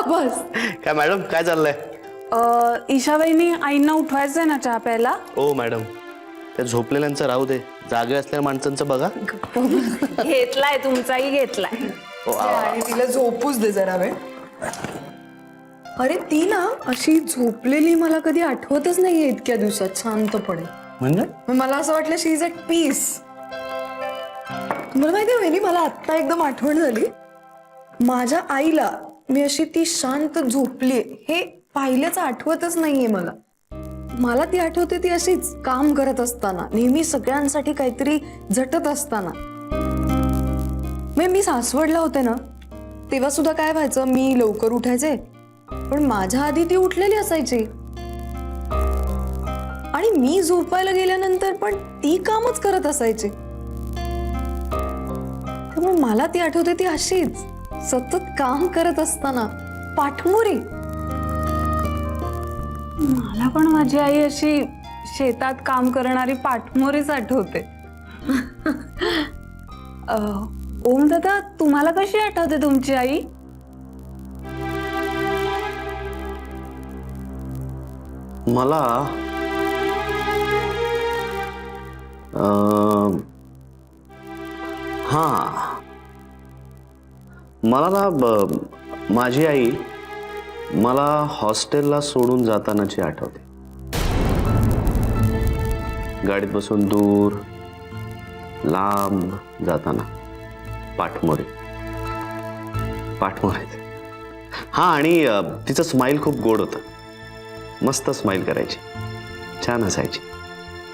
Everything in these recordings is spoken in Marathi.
बस. काय मॅडम काय चाललंय? ईशा वहिनी आईंना उठवायचंय ना चहा प्यायला. ओ मॅडम त्या झोपलेल्यांचं राहू दे, जागे असलेल्या माणसांचं बघा. घेतलाय तुमचाही घेतलाय. आणि तिला झोपूच दे जरा वेळ. अरे ती ना अशी झोपलेली मला कधी आठवतच नाहीये इतक्या दिवसात शांतपणे. म्हणजे मग मला असं वाटलं शी इज ॲट पीस. तुम्हाला माहिती आहे मला आत्ता एकदम आठवण झाली. माझ्या आईला मी अशी ती शांत झोपली हे पाहिल्याचं आठवतच नाहीये मला. मला ती आठवते ती अशीच काम करत असताना, नेहमी सगळ्यांसाठी काहीतरी झटत असताना. मी सासवडला होते ना तेव्हा सुद्धा काय व्हायचं, मी लवकर उठायचे पण माझ्या आधी ती उठलेली असायची आणि मी झोपायला गेल्यानंतर पण ती कामच करत असायची. त्यामुळे मला ती आठवते ती अशीच सतत काम करत असताना पाठमोरी. मला पण माझी आई अशी शेतात काम करणारी पाठमोरीच आठवते. ओम दादा तुम्हाला कशी आठवते तुमची आई? मला हा मला ना माझी आई मला हॉस्टेलला सोडून जातानाची आठवते. गाडीत बसून दूर लांब जाताना पाठमोरे हा. आणि तिचं स्माइल खूप गोड होतं. मस्त स्माइल करायची, छान हसायची.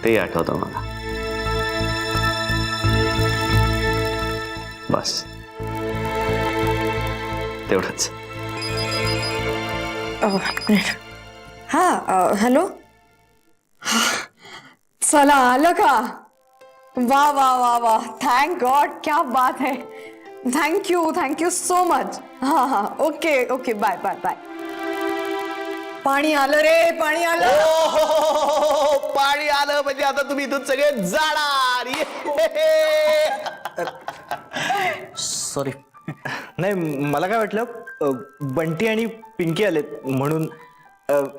ते आठवतं मला. बस तेवढंच. हा हॅलो. चला आलं का? वा वा वा वा, थँक गॉड, क्या बात है. Thank you so much. हा हा okay okay bye bye bye. पाणी आलं रे, पाणी आलं. पाणी आलं म्हणजे आता तुम्ही इथून सगळे जाणार. सॉरी. नाही मला काय वाटलं बंटी आणि पिंकी आलेत म्हणून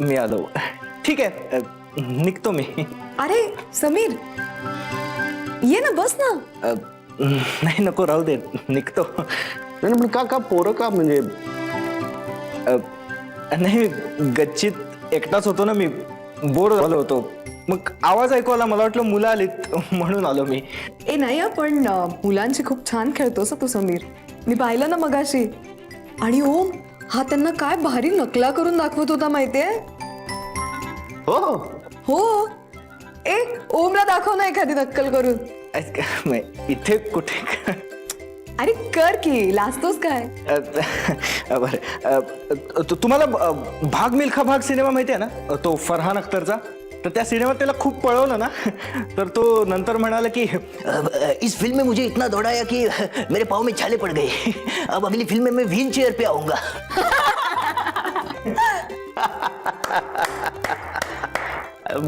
मी आलो. ठीक आहे निघतो मी. अरे समीर ये ना, बस ना. नाही नको राहू दे, निघतो. नाही पण का पोरं का म्हणजे नाही गच्चीत एकटाच होतो ना मी, बोर झालो होतो. मग आवाज ऐकू आला, मला वाटलं मुलं आलीत म्हणून आलो मी. ए नाही पण मुलांची खूप छान खेळतोस तू समीर. मी पाहिलं ना मगाशी. आणि ओम हा त्यांना काय भारी नकला करून दाखवत होता माहितीये. हो. ए ओमला दाखव ना एखादी नक्कल करून. इथे कुठे? अरे कर की, लाजतोस काय? बरं तुम्हाला भाग मिल्खा भाग सिनेमा माहिती आहे ना, तो फरहान अख्तरचा. तर त्या सिनेमात त्याला खूप पळवलं ना, तर तो नंतर म्हणाला की इस फिल्म में मुझे इतना दौड़ाया कि मेरे पाँव में छाले पड़ गए. अब अगली फिल्म में मैं व्हील चेयर पे आऊंगा.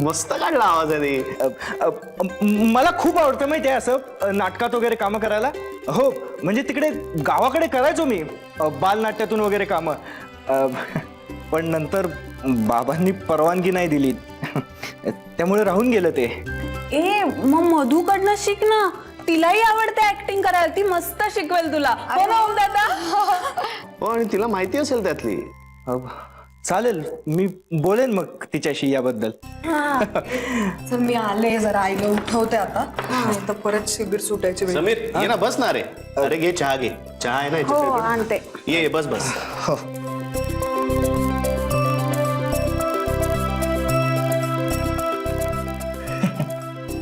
मस्त काढला आवाज आहे. मला खूप आवडतं माहिती आहे असं नाटकात वगैरे कामं करायला. हो म्हणजे तिकडे गावाकडे करायचो मी बालनाट्यातून वगैरे कामं. पण नंतर बाबांनी परवानगी नाही दिली, त्यामुळे राहून गेलं ते. ए मग मधूकडनं शिक ना, तिलाही आवडते ऍक्टिंग करायला. ती मस्त शिकवेल तुला. हो ना ओम दादा? हो आणि तिला माहिती असेल त्यातली. चालेल मी बोलेन मग तिच्याशी याबद्दल. चल मी आले, जरा आईला उठवते आता, नाही तर परत शिबिर सुटायची वेळ. समीर ये ना, बस ना. अरे घे चहा, घे चहा आहे ना हो याच्यात. आणते. ये बस बस.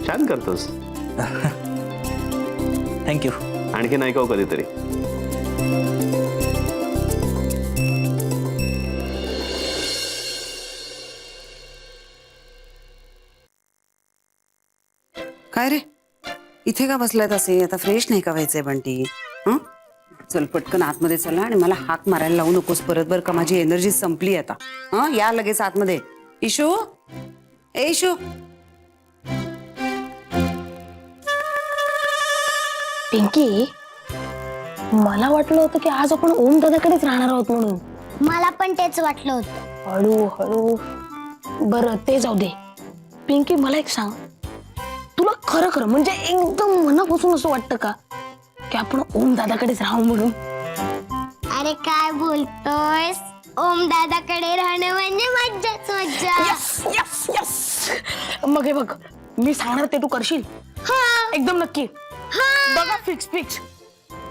छान करतोस. थँक्यू. आणखी नाही का कधीतरी. काय रे इथे का बसलाय तसे? आता फ्रेश नाही का व्हायचंय बंटी? हं चल पटकन आतमध्ये चला आणि मला हाक मारायला लावू नकोस परत, बरं का? माझी एनर्जी संपली आता. हं या लगेच आतमध्ये. इशू, ए इशू. पिंकी, मला वाटलं होतं की आज आपण ओम दादाकडेच राहणार आहोत म्हणून. मला पण तेच वाटलं होतं. हळू. बरं ते जाऊ दे. पिंकी, मला एक सांग, तुला खरं म्हणजे एकदम मनापासून असं वाटतं का की आपण ओम दादाकडेच राहू म्हणून? अरे काय बोलतोयस? ओम दादाकडे राहणं म्हणजे मज्जाच मज्जा. यस. मग हे बघ, मी सांगणार ते तू करशील? एकदम नक्की? बघा, फिक्स.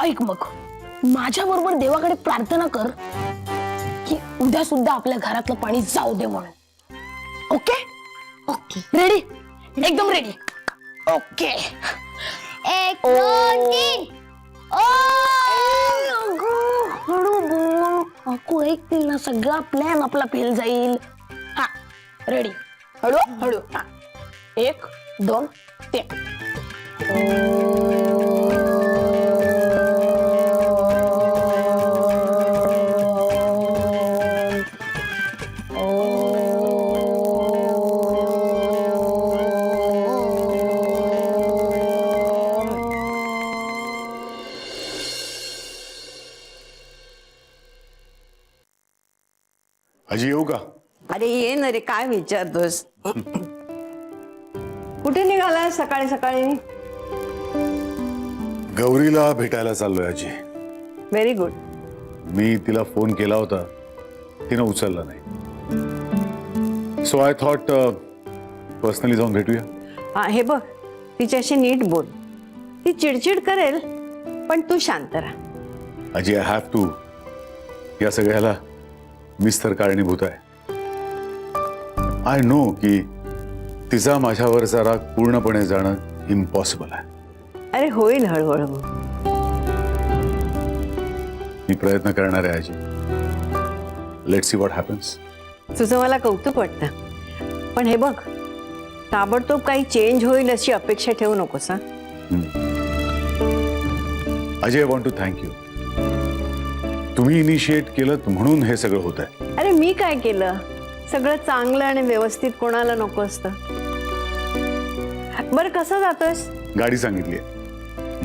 ऐक, मग माझ्या बरोबर देवाकडे प्रार्थना कर की उद्या सुद्धा आपल्या घरातलं पाणी जाऊ दे म्हणून. ओके? रेडी? एकदम रेडी. ओके. 1 2 3. हळू बोल, अकू ऐकतील ना, सगळा प्लॅन आपला फेल जाईल. हा, रेडी? हळू. 1 2 3. आजी येऊ का? अरे ये ना रे, काय विचारतोस? कुठे निघालाय सकाळी सकाळी? गौरीला भेटायला चाललोय आजी. Very good. मी तिला फोन केला होता, तिनं उचलला नाही. सो आय थॉट पर्सनली जाऊन भेटूया. हे बघ, तिच्याशी नीट बोल. ती चिडचिड करेल, पण तू शांत राहा. आजी, आय हॅव टू. या सगळ्याला मीच तर कारणीभूत आहे. आय नो की तिचा माझ्यावरचा राग पूर्णपणे जाणं इम्पॉसिबल आहे. अरे होईल हळूहळू. मी प्रयत्न करणार आहे आजी. Let's see what happens. तुझं मला कौतुक वाटतं, पण हे बघ, ताबडतोब काही चेंज होईल अशी अपेक्षा ठेवू नकोस. हा, Ajay, I want to thank you. तुम्ही इनिशिएट केलं म्हणून हे सगळं होत आहे. अरे मी काय केलं? सगळं चांगलं आणि व्यवस्थित कोणाला नको असतं. बरं, कसं जातोस? गाडी सांगितली.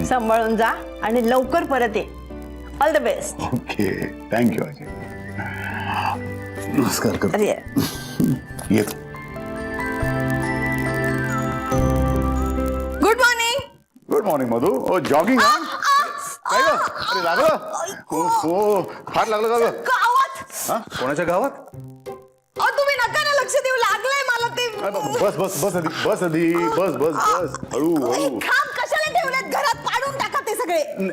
सांभाळून जा आणि लवकर परत ये. All the best. Okay, thank you Ajay. नमस्कार कर. अरे येतो. Good morning. Good morning Madhu. ओ जॉगिंग. काय ग? अरे लागलं? हो फार लागलं का ग? गावात. हा, कोणाच्या गावात? तुम्ही नका ना लक्ष देऊ, लागलंय मला ते. बस आधी बस हळू. खांब कशाला ठेवलेत घरात? पाडून टाका ते सगळे.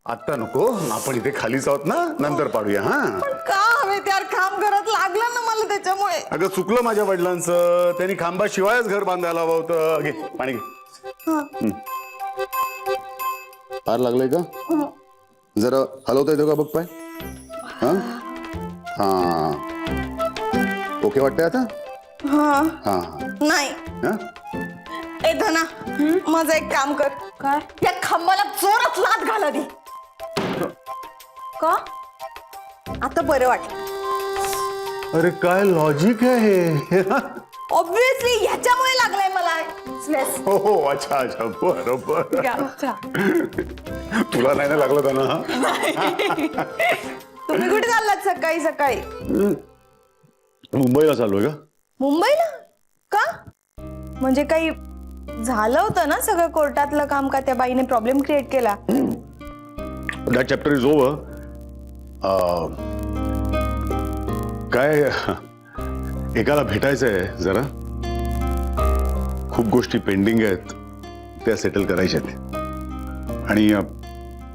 आता नको, आपण इथे खालीच आहोत ना, नंतर पाडूया. हा, का हवे त्यार खांब घरात लागलं ना मला त्याच्यामुळे. अगं चुकलं माझ्या वडिलांचं. त्यांनी खांबाशिवायच घर बांधायला हवं होतं. घे पाणी घे. फार लागलंय का? जरा हलवता येतो का बघ पाय. हा, ओके वाटतंय आता? हा. नाही. हा? ए धना, माझं एक काम कर. काय? या खांबाला जोरात लाथ घाल आधी. का? आता बरं वाटलं. अरे काय लॉजिक आहे हे. ऑब्विसली ह्याच्यामुळे लागलाय मला स्ट्रेस. हो, अच्छा बरोबर. तुला नाही ना लागलं त्यांना? तुम्ही कुठे चाललात सकाळी सकाळी? मुंबईला चाललोय का? मुंबईला का? म्हणजे काही झालं होतं ना सगळं कोर्टातलं काम, का त्या बाईने प्रॉब्लेम क्रिएट केला? That chapter is over. काय एकाला भेटायचंय जरा. खूप गोष्टी पेंडिंग आहेत, त्या सेटल करायच्या आहेत. आणि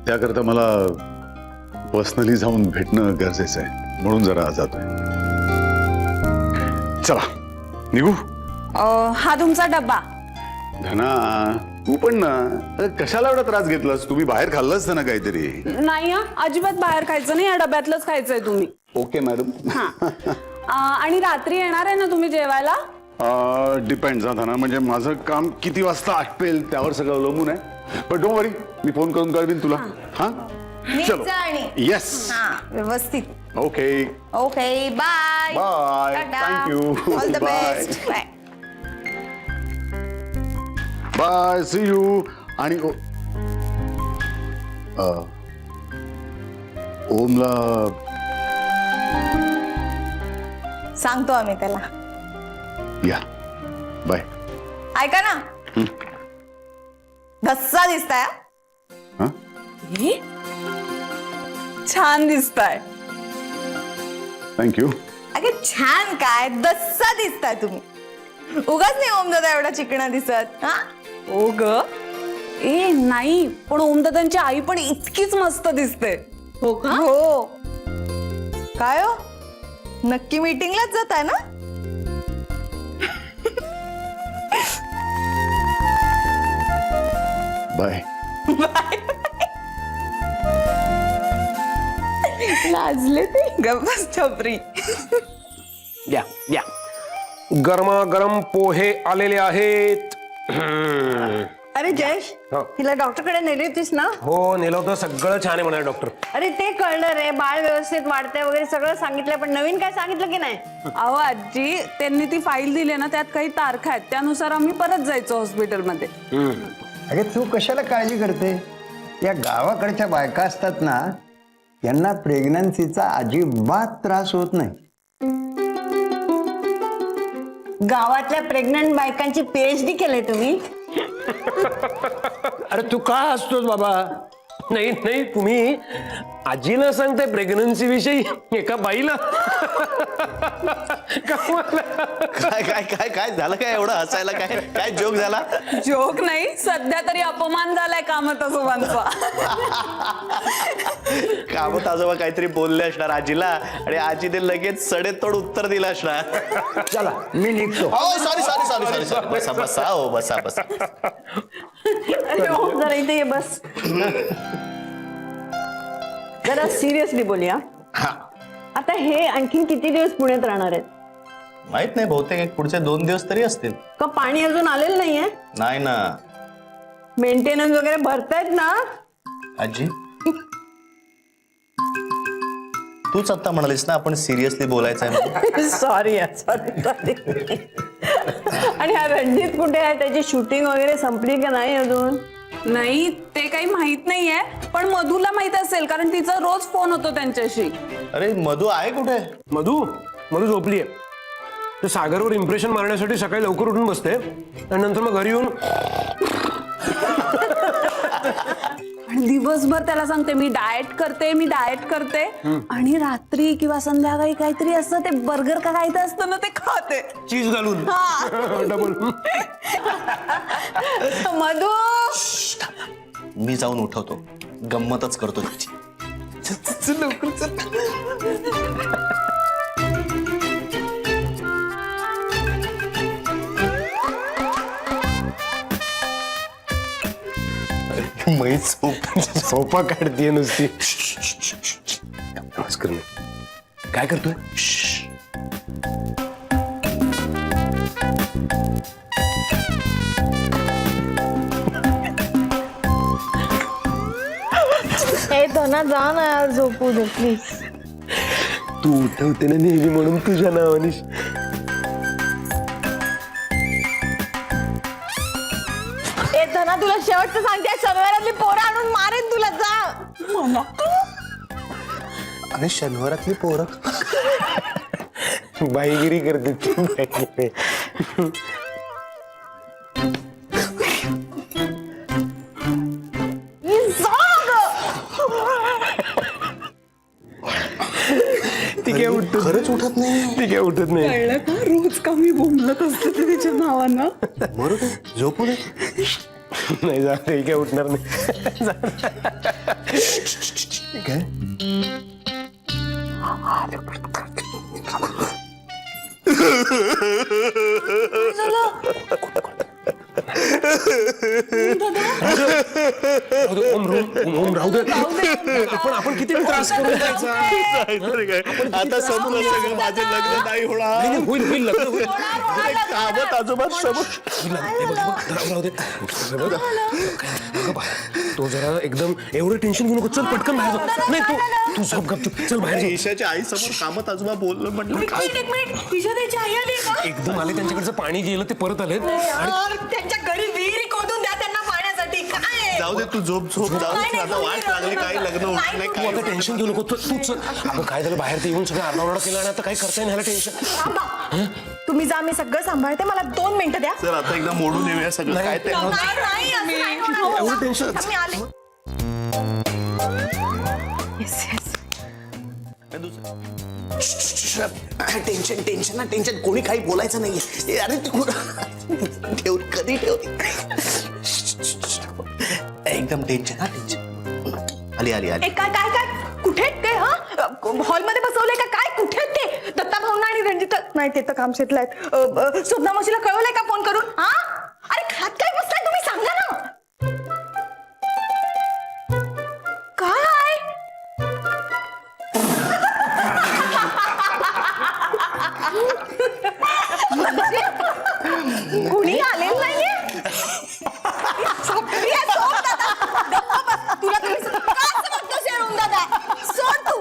त्याकरता मला पर्सनली जाऊन भेटणं गरजेचं आहे, म्हणून जरा जातोय. चला निघू. हा तुमचा डब्बा. धना, तू पण ना, कशाला एवढा त्रास घेतलास? तुम्ही बाहेर खाल्लंच ना काहीतरी. नाही हा, अजिबात बाहेर खायचं नाही, या डब्यातलंच खायचंय तुम्ही. Okay madam. आणि रात्री येणार आहे ना तुम्ही जेवायला? डिपेंड ना धना, म्हणजे माझं काम किती वाजता आटपेल त्यावर सगळं अवलंबून आहे. पण डोंट वरी, मी फोन करून कळवीन तुला. हा, चलो. येस, व्यवस्थित. Okay okay, bye. Bye. Thank you. All the bye best. Bye. Bye. See you. आणि ओमला सांगतो आम्ही त्याला. या बाय. ऐका ना, धस्सा दिसताय. हा छान दिसताय. थँक्यू. अगे छान काय, दस्सा दिसताय तुम्ही. उगाच नाही ओमदादा एवढा चिकना दिसत. हा ओ ग ए नाही, पण ओमदादांची आई पण इतकीच मस्त दिसते. हो का? हो. काय हो, नक्की मीटिंगलाच जात आहे ना? बाय. लाजले ते. गप्पच छपरी. द्या द्या, गरमागरम पोहे आलेले आहेत. अरे जयेश, हो. तिला डॉक्टरकडे नेली होतीस ना? हो, नेलं होतं. सगळं छान आहे म्हणाले डॉक्टर. अरे ते कळलं रे, बाळ व्यवस्थित वाढतंय वगैरे सगळं सांगितलंय, पण नवीन काय सांगितलं की नाही? अहो आजी, त्यांनी ती फाईल दिली ना, त्यात काही तारखा आहेत, त्यानुसार आम्ही परत जायचो हॉस्पिटलमध्ये. अगे तू कशाला काळजी करते? या गावाकडच्या बायका असतात ना, यांना प्रेग्नन्सीचा अजिबात त्रास होत नाही. गावातल्या प्रेग्नंट बायकांची PhD केलंय तुम्ही? अरे तू का हसतोस बाबा? नाही नाही, तुम्ही आजीला सांगताय प्रेग्नन्सी विषयी, एका बाईला. काय काय काय काय झालं? काय एवढं हसायला? काय काय जोक झाला? जोक नाही, सध्या तरी अपमान झालाय कामत आजोबांचा. कामत आजोबा काहीतरी बोलले असणार आजीला, आणि आजीने लगेच सडेतोड उत्तर दिलं असणार. चला मी निघतो. Sorry sorry sorry sorry sorry. बसा बसा, हो बसा बसा. अरे ओम, जरा इथे ये, बस. जरा सिरियसली बोलूया. आता हे आणखीन किती दिवस पुण्यात राहणार आहेत? माहित नाही, बहुतेक एक पुढचे 2 दिवस तरी असतील. का पाणी अजून आलेलं नाहीये? नाही ना मेंटेनन्स वगैरे भरतायत ना? आजी, तूच आता म्हणालीस ना आपण सिरियसली बोलायचं आहे. Sorry sorry. आणि हा रणजित कुठे आहे? त्याची शूटिंग वगैरे संपली का नाही अजून? नाही, ते काही माहित नाहीये, पण मधूला माहित असेल, कारण तिचा रोज फोन होतो त्यांच्याशी. अरे मधू आहे कुठे? मधू मधू झोपली आहे. ते सागरवर इम्प्रेशन मारण्यासाठी सकाळी लवकर उठून बसते, आणि नंतर मग घरी येऊन आणि दिवसभर त्याला सांगते मी डाएट करते, आणि रात्री किंवा संध्याकाळी काहीतरी असतं, ते बर्गर का काहीतरी असतं ना, ते खाते चीज घालून. डबल. मधू, मी जाऊन उठवतो, गंमतच करतो त्याची. लवकर चल. सोपा काढतीये नुसती. काय करतोय? धना जा ना यार, झोपू दे प्लीज. तू उठवते ना नेहमी, म्हणून तुझ्या नावाने. धना, तुला शेवटचं सांगते, शनिवारातली पोरं आणून मारेन तुला. जा. अरे शनिवारातली पोरं बाईगिरी करते. ती काय उठत? खरंच उठत नाही. ती काय उठत नाही. कळलं का? रोज का मी बोंबलत असते ते तिच्या नावानं. बरोबर, झोपू दे. नाही, जा, ही काय उठणार नाही. काय? ओम राहू दे. पण आपण किती त्रास करून द्यायचा? आता समजलं सगळं, माझं लग्न नाही होणार. होईल होईल लग्न होईल. कामत आजोबा समोर. राहू दे. तो जरा एकदम एवढं टेन्शन घेऊ नको. चल पटकन बाहेर जाऊ. नाही तू झोप गपचूप. चल बाहेर जाऊ. ईशाच्या आई समोर कामत आजोबा बोललं म्हटलं काय? एकदम आले, त्यांच्याकडचं पाणी गेलं, ते परत आले. त्यांच्या घरी विहिरी खोदून द्या त्यांना पाण्यासाठी. काय जाऊ जाऊ दे, तू झोप झोप जाऊ दे. आता वाट लागली, काही लग्न होणार नाही, तू काय आता टेन्शन घेऊ नको. तूच अगं काय झालं, बाहेर ते येऊन सगळं आरडाओरडा केला आणि आता काय करताय ह्याला टेन्शन. तुम्ही जा, मी सगळं सांभाळते, मला 2 मिनिटं द्या. सर आता एकदा मोडून येऊया सगळं, काय ते एवढं टेन्शन. मी आले. टेन्शन टेन्शन ना टेन्शन, कोणी काही बोलायचं नाहीये. अरे ठेव, कधी ठेव, एकदम टेन्शन हा टेन्शन. आली आली आली. काय काय काय कुठे आहेत ते? हा हॉलमध्ये बसवले का काय? कुठे आहेत ते? दत्ता भाऊना आणि रंजिता नाही, ते तर काम शेतला आहेत. स्वप्ना मावशीला कळवलंय का फोन करून? हा अरे खात काय बसलाय तुम्ही, सांगा ना. काय कोणी आलेलं नाहीये? तुला सोड तू.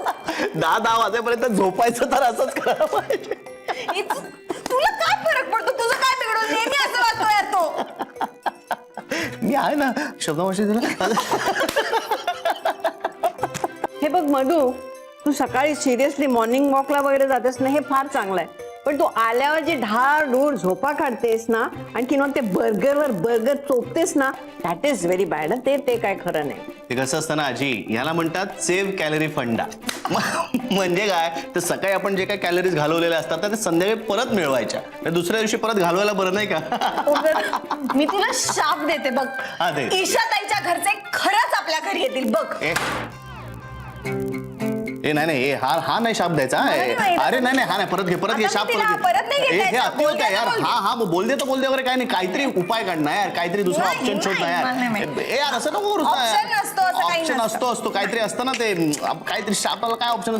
10 वाजेपर्यंत झोपायचं तर असंच करायला पाहिजे. तुला काय फरक पडतो? तुझं काय बिघडून? नेहमी असं वागतोय यार तो. मी आहे ना शब्दामावशी तुला. हे बघ मधू, तू सकाळी सिरियसली मॉर्निंग वॉकला वगैरे जातेस ना, हे फार चांगलं आहे. पण तू आल्यावर जी ढाळढूळ झोपा काढतेस ना, आणखी मग ते बर्गरवर बर्गर चोपतेस ना, दॅट इज व्हेरी बॅड. ते काय खरं नाही. ते कसं असतं ना आजी, याला म्हणतात सेव्ह कॅलरी फंडा. म्हणजे काय, तर सकाळी आपण जे काही कॅलरीज घालवलेल्या असतात ते संध्याकाळी परत मिळवायच्या, दुसऱ्या दिवशी परत घालवायला बरं नाही का. मी तुला शाप देते बघ. हा, दे. ईशाताईच्या घरचे खरंच आपल्या घरी येतील बघ. ए नाही नाही, हा नाही शाप द्यायचा. अरे नाही नाही, हा नाही, परत घे, परत घे, शाप परत नाही हे घेता अति होत आहे यार. हा बोल दे तर बोल दे वगैरे काय नाही, काहीतरी उपाय काढणार यार, काहीतरी दुसरा ऑप्शन शोध ना यार. ए यार असं नको करू. ऑप्शन असतो काहीतरी असतं ना, ते काहीतरी शापाला काय ऑप्शन.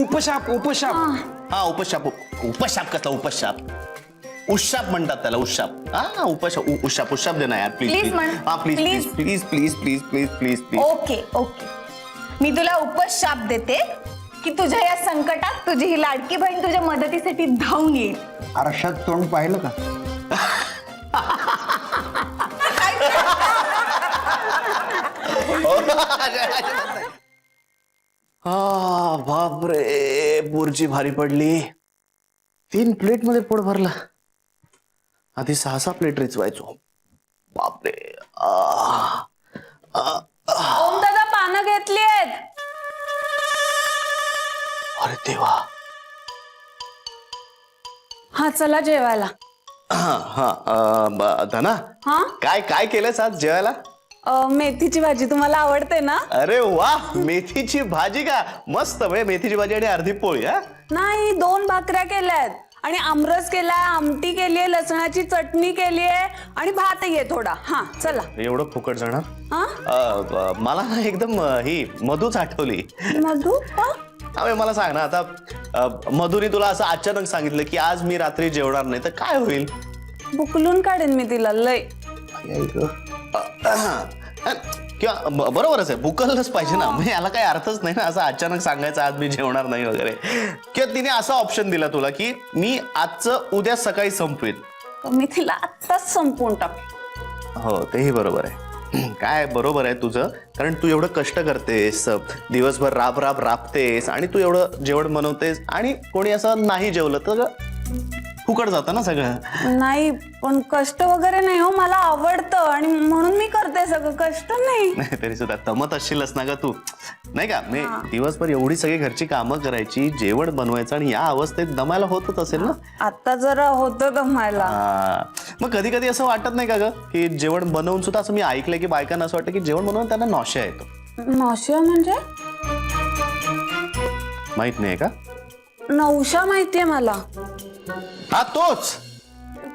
उपशाप. हा उपशाप. उपशाप कसला उपशाप? उशाप म्हणतात त्याला, उशाप. हा उशाप दे ना यार प्लीज. हा please please please please please please please please. Okay okay, मी तुला उपशाप देते की तुझ्या या संकटात तुझी ही लाडकी बहीण तुझ्या मदतीसाठी धावून येईल. आरशात तोंड पाहिलं का? बापरे, बुर्जी भारी पडली. 3 प्लेट मध्ये पोट भरलं. आधी 6 प्लेट रिचवायचो. बापरे. ओम दादा पानं घेतलीत. अरे देवा. हा चला जेवायला. धना, हा काय काय केलंस आज जेवायला? मेथीची भाजी तुम्हाला आवडते ना? अरे वा, मेथीची भाजी का? मस्त. म्हणजे मेथीची भाजी आणि अर्धी पोळी. हा नाही, 2 भाकऱ्या केल्यात आणि आमरस केलाय, आमटी केलीये, लसणाची चटणी केलीये आणि भातही आहे थोडा. हा चला. एवढं फुकट जाणार? हा मला ना एकदम ही मधूच आठवली. मधू मला सांग ना, आता मधुनी तुला असं अचानक सांगितलं की आज मी रात्री जेवणार नाही, तर काय होईल? बुकलून काढेन मी तिला लय. किंवा बरोबरच आहे, बुकलच पाहिजे ना. म्हणजे याला काही अर्थच नाही ना असं अचानक सांगायचं आज मी जेवणार नाही वगैरे. किंवा तिने असा ऑप्शन दिला तुला की मी आजचं उद्या सकाळी संपवेन, मी तिला आत्ताच संपवून टाक. हो तेही बरोबर आहे. काय बरोबर आहे तुझं, कारण तू एवढं कष्ट करतेस, दिवसभर राबतेस आणि तू एवढं जेवण बनवतेस आणि कोणी असं नाही जेवलं तर फुकट जातं ना सगळं. नाही पण कष्ट वगैरे नाही हो, मला आवडतं आणि म्हणून मी करते सगळं. कष्ट नाही. तरी सुद्धा तमत असशीलच ना ग तू, नाही का? मी दिवसभर एवढी सगळी घरची कामं करायची, जेवण बनवायचं आणि या अवस्थेत दमायला होतच असेल ना? आता जरा होतं दमायला. मग कधी कधी असं वाटत नाही का ग की जेवण बनवून सुद्धा, असं मी ऐकलंय की बायकांना असं वाटतं की जेवण बनवून त्यांना नॉशिया येतो. नौशा म्हणजे? माहित नाही का? नौशा माहितीये मला. हा तोच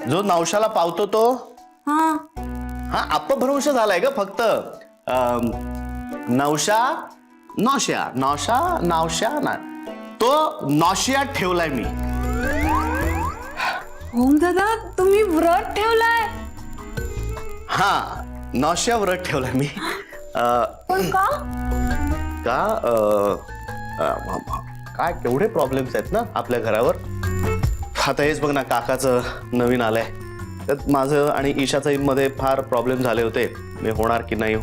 जो नवशाला पावतो तो. हा अपभ्रंश झालाय ग फक्त. नवशा ना तो नॉशियात ठेवलाय मी. ओम दादा तुम्ही व्रत ठेवलाय? हा नॉशिया व्रत ठेवलाय मी. पण का? काय केवढे प्रॉब्लेम्स आहेत ना आपल्या घरावर. आता हेच बघ ना, काकाचं नवीन आलंय त्यात माझं आणि ईशाचाही मध्ये फार प्रॉब्लेम झाले होते. मी होणार की नाही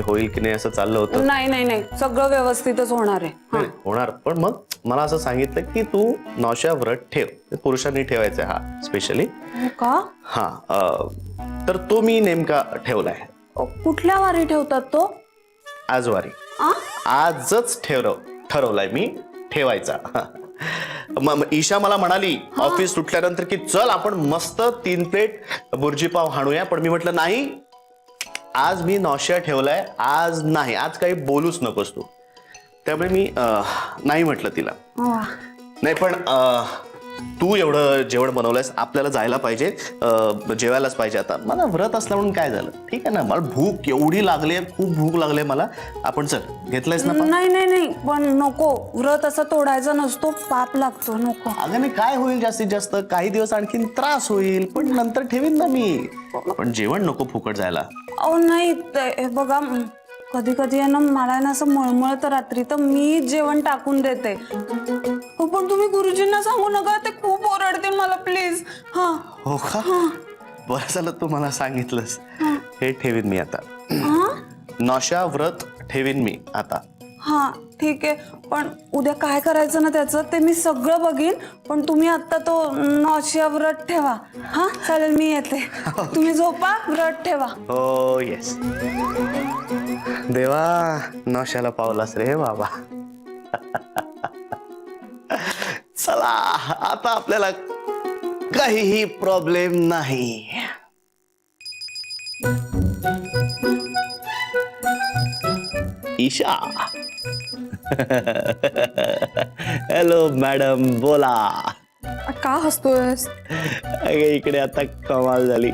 होईल की नाही असं चाललं होतं. नाही सगळं व्यवस्थितच होणार आहे. नाही, होणार. पण मग मला असं सांगितलं की तू नौशा व्रत ठेव. पुरुषांनी ठेवायचं हा स्पेशली. हो का? हा तर तो मी नेमका ठेवलाय. कुठल्या वारी ठेवतात तो? आजवारी. आजच ठरवलाय मी ठेवायचा. मग ईशा मला म्हणाली ऑफिस सुटल्यानंतर की चल आपण मस्त 3 प्लेट बुर्जी पाव हाणूया. पण मी म्हटलं नाही, आज मी नौशा ठेवलाय. आज नाही, आज काही बोलूच नकोस तू. त्यामुळे मी नाही म्हटलं तिला. नाही पण तू एवढं जेवण बनवलंयस, आपल्याला जायला पाहिजे, जेवायलाच पाहिजे. आता मला व्रत असलं म्हणून काय झालं, ठीक आहे ना. मला भूक एवढी लागली, खूप भूक लागली मला. आपण चल, घेतलंयस ना? नाही पण नको, व्रत असं तोडायचा नसतो, पाप लागतो. नको. अगं नाही, काय होईल जास्तीत जास्त काही दिवस आणखीन त्रास होईल, पण नंतर ठेवीन ना मी. पण जेवण नको फुकट जायला. अहो नाही, बघा कधी कधी आहे ना मला ना असं मळमळतं रात्री, तर मी जेवण टाकून देते. पण तुम्ही गुरुजींना सांगू नका, ते खूप ओरडतील मला, प्लीज. हा. हो का? बरं झालं तू मला सांगितलंस. हे ठेवीन मी आता. नौशा व्रत ठेवीन मी आता. हा ठीक आहे. पण उद्या काय करायचं ना त्याचं ते मी सगळं बघीन. पण तुम्ही आता तो नौशा व्रत ठेवा. हा चालेल, मी येते. तुम्ही झोपा, व्रत ठेवा. हो येस. देवा, नौशाला पावलास रे बाबा. चला, आता आपल्याला काहीही प्रॉब्लेम नाही. ईशा. हॅलो मॅडम, बोला. का हसतोयस? अगे इकडे आता कमाल झाली.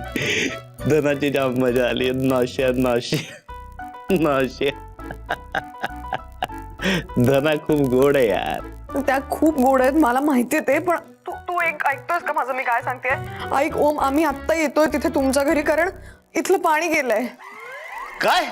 धनाची जाम मजा आली. नौशा. धना खूप गोड आहे यार. त्या खूप गोड आहेत, मला माहितीये ते. पण तू एक ऐकतोयस का माझं मी काय सांगते? ऐक ओम, आम्ही आत्ता येतोय तिथे तुमच्या घरी, कारण इथलं पाणी गेलंय. काय?